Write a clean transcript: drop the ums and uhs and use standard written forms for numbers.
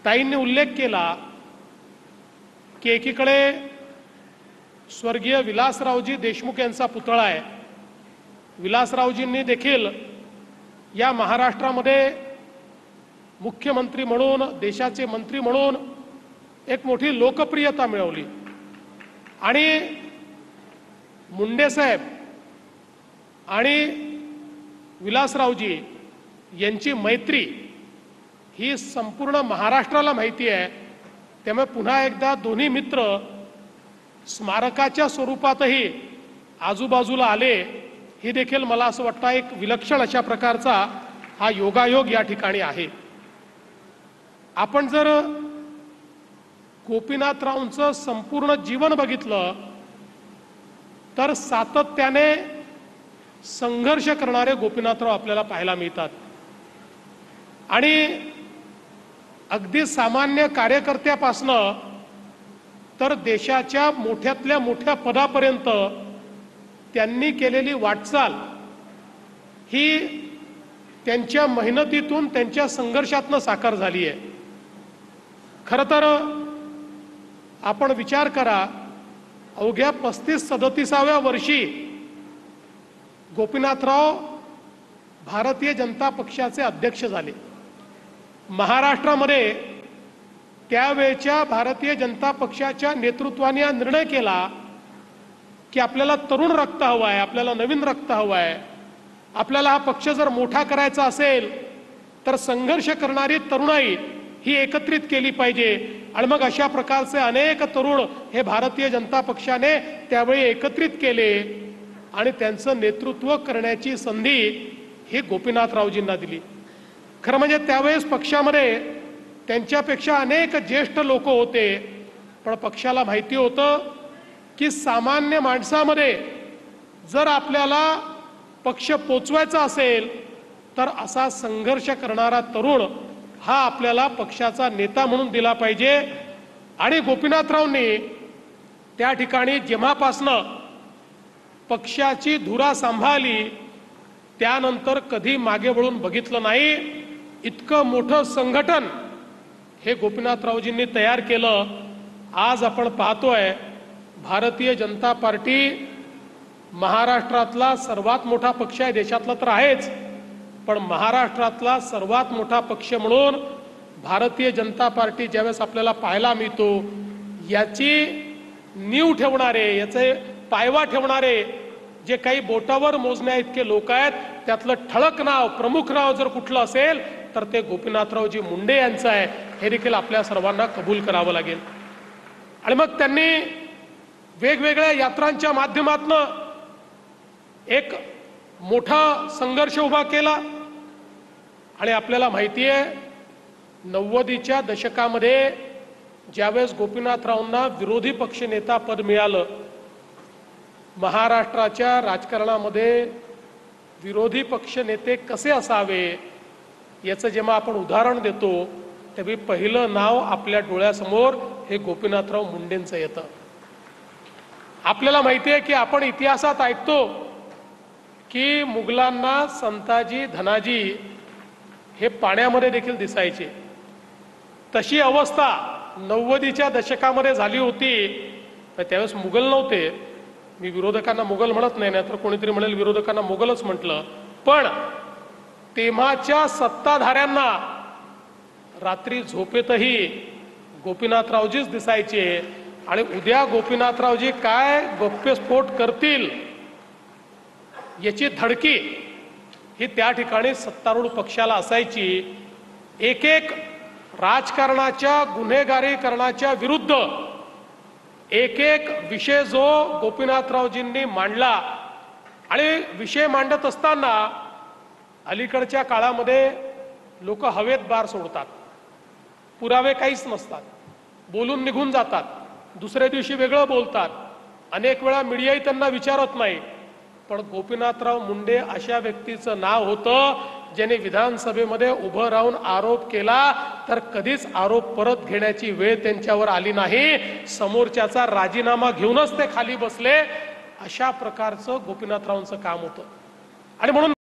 ताईंनी उल्लेख केला की एकीकडे स्वर्गीय विलासरावजी देशमुख यांचा पुतळा आहे। विलासरावजींनी देखील या महाराष्ट्रामध्ये मुख्यमंत्री म्हणून, देशाचे मंत्री म्हणून एक मोठी लोकप्रियता मिळवली आणि मुंडे साहेब आणि विलासरावजी यांची मैत्री ही संपूर्ण महाराष्ट्राला माहिती आहे। त्यामुळे पुन्हा एकदा दोन्ही मित्र स्मारकाच्या स्वरूपातही आजूबाजूला आले, हे देखील मला असं वाटतं एक विलक्षण अशा प्रकारचा हा योगायोग या ठिकाणी आहे। आपण जर गोपीनाथरावांचं संपूर्ण जीवन बघितलं तर सातत्याने संघर्ष करणारे गोपीनाथराव आपल्याला पाहायला मिळतात आणि अगदी सामान्य कार्यकर्त्यापासनं तर देशाच्या मोठ्यातल्या मोठ्या पदापर्यंत त्यांनी केलेली वाटचाल ही त्यांच्या मेहनतीतून, त्यांच्या संघर्षातून साकार झाली आहे। खरं तर आपण विचार करा, अवघ्या 35-37व्या वर्षी गोपीनाथराव भारतीय जनता पक्षाचे अध्यक्ष झाले। महाराष्ट्रामध्ये त्यावेळच्या भारतीय जनता पक्षाच्या नेतृत्वाने हा निर्णय केला की आपल्याला तरुण रक्त हवं आहे, आपल्याला नवीन रक्त हवं आहे, आपल्याला हा पक्ष जर मोठा करायचा असेल तर संघर्ष करणारी तरुणाई ही एकत्रित केली पाहिजे। आणि मग अशा प्रकारचे अनेक तरुण हे भारतीय जनता पक्षाने त्यावेळी एकत्रित केले आणि त्यांचं नेतृत्व करण्याची संधी ही गोपीनाथरावजींना दिली। खरं म्हणजे त्यावेळेस पक्षामध्ये त्यांच्यापेक्षा अनेक ज्येष्ठ लोक होते, पण पक्षाला माहिती होतं की सामान्य माणसामध्ये जर आपल्याला पक्ष पोचवायचा असेल तर असा संघर्ष करणारा तरुण हा आपल्याला पक्षाचा नेता म्हणून दिला पाहिजे। आणि गोपीनाथरावांनी त्या ठिकाणी जेव्हापासनं पक्षाची धुरा सांभाळली त्यानंतर कधी मागे वळून बघितलं नाही। इतकं मोठं संघटन हे गोपीनाथरावजींनी तयार केलं। आज आपण पाहतोय भारतीय जनता पार्टी महाराष्ट्रातला सर्वात मोठा पक्ष आहे, देशातला तर आहेच, पण महाराष्ट्रातला सर्वात मोठा पक्ष म्हणून भारतीय जनता पार्टी ज्यावेळेस आपल्याला पाहायला मिळतो, याची नीव ठेवणारे, याचे पायवा ठेवणारे जे काही बोटावर मोजण्या इतके लोक आहेत, त्यातलं ठळक नाव, प्रमुख नाव जर कुठलं असेल तर ते गोपीनाथरावजी मुंडे यांचं आहे, हे देखील आपल्या सर्वांना कबूल करावं लागेल। आणि मग त्यांनी वेगवेगळ्या यात्रांच्या माध्यमातून एक मोठा संघर्ष उभा केला आणि आपल्याला माहिती आहे 90च्या दशकामध्ये ज्यावेळेस गोपीनाथरावांना विरोधी पक्षनेता पद मिळालं, महाराष्ट्राच्या राजकारणामध्ये विरोधी पक्षनेते कसे असावे याचं जेव्हा आपण उदाहरण देतो तेव्हा पहिलं नाव आपल्या डोळ्यासमोर हे गोपीनाथराव मुंडेंचं येतं। आपल्याला माहिती आहे की आपण इतिहासात ऐकतो की मुघलांना संताजी, धनाजी हे पाण्यामध्ये देखील दिसायचे। तशी अवस्था 90च्या दशकामध्ये झाली होती। त्यावेळेस मुघल नव्हते, मी विरोधकांना मुघल म्हणत नाही, नाहीतर कोणीतरी म्हणेल विरोधकांना मुघलच म्हटलं, पण तेव्हाच्या सत्ताधाऱ्यांना रात्री झोपेतही गोपीनाथरावजीच दिसायचे आणि उद्या गोपीनाथरावजी काय गौप्यस्फोट करतील याची धडकी ही त्या ठिकाणी सत्तारूढ पक्षाला असायची। एक एक राजकारणाच्या, गुन्हेगारीकरणाच्या विरुद्ध एक एक विषय जो गोपीनाथरावजींनी मांडला आणि विषय मांडत असताना अलीकडच्या काळामध्ये लोक हवेत बार सोडतात, पुरावे काहीच नसतात, बोलून निघून जातात, दुसऱ्या दिवशी वेगळं बोलतात, अनेक वेळा मीडियाही त्यांना विचारत नाही। पण गोपीनाथराव मुंडे अशा व्यक्तीचं नाव होतं ज्याने विधानसभेमध्ये उभं राहून आरोप केला तर कधीच आरोप परत घेण्याची वेळ त्यांच्यावर आली नाही, समोरच्याचा राजीनामा घेऊनच ते खाली बसले। अशा प्रकारचं गोपीनाथरावांचं काम होतं आणि म्हणून